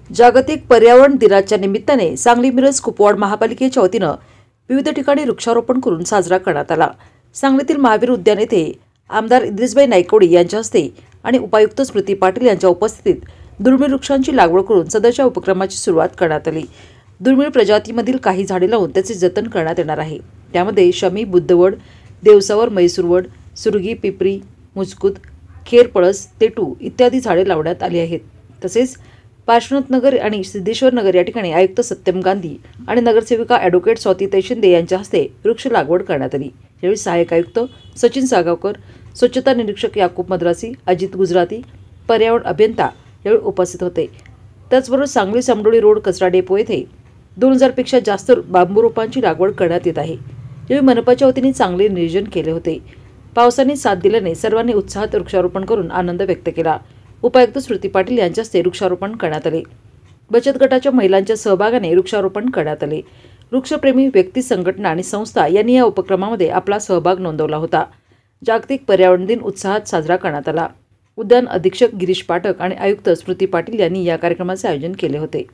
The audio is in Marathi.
जागतिक पर्यावरण दिनाच्या निमित्ताने सांगली मिरज कुपवाड महापालिकेच्या वतीनं विविध ठिकाणी वृक्षारोपण करून साजरा करण्यात आला। सांगलीतील महावीर उद्यान येथे आमदार इद्रिसभाई नायकवडी यांच्या हस्ते आणि उपायुक्त स्मृती पाटील यांच्या उपस्थितीत दुर्मिळ वृक्षांची लागवड करून सदरच्या उपक्रमाची सुरुवात करण्यात आली। दुर्मिळ प्रजातीमधील काही झाडे लावून त्याचे जतन करण्यात येणार आहे। त्यामध्ये शमी, बुद्धवड, देवसावर, मैसूरवड, सुरगी, पिपरी, मुजकुद, खेरपळस, तेटू इत्यादी झाडे लावण्यात आली आहेत। तसेच पार्श्वनाथ नगर आणि सिद्धेश्वर नगर या ठिकाणी आयुक्त सत्यम गांधी आणि नगरसेविका ॲडव्होकेट स्वाती शिंदे यांच्या हस्ते वृक्ष लागवड करण्यात आली। यावेळी सहाय्यक आयुक्त सचिन सागावकर, स्वच्छता निरीक्षक याकूब मद्रासी, अजित गुजराती, पर्यावरण अभियंता यावेळी उपस्थित होते। त्याचबरोबर सांगली समडोळी रोड कचरा डेपो येथे 2000 पेक्षा जास्त बांबू रोपांची लागवड करण्यात येत आहे। यावेळी मनपाच्या वतीने चांगले नियोजन केले होते। पावसाने साथ दिल्याने सर्वांनी उत्साहात वृक्षारोपण करून आनंद व्यक्त केला। उपायुक्त स्मृती पाटील यांच्या हस्ते वृक्षारोपण करण्यात आले। बचत गटाच्या महिलांच्या सहभागाने वृक्षारोपण करण्यात आले। वृक्षप्रेमी व्यक्ती, संघटना आणि संस्था यांनी या उपक्रमामध्ये आपला सहभाग नोंदवला होता। जागतिक पर्यावरण दिन उत्साहात साजरा करण्यात आला। उद्यान अधीक्षक गिरीश पाठक आणि आयुक्त स्मृती पाटील यांनी या कार्यक्रमाचे आयोजन केले होते।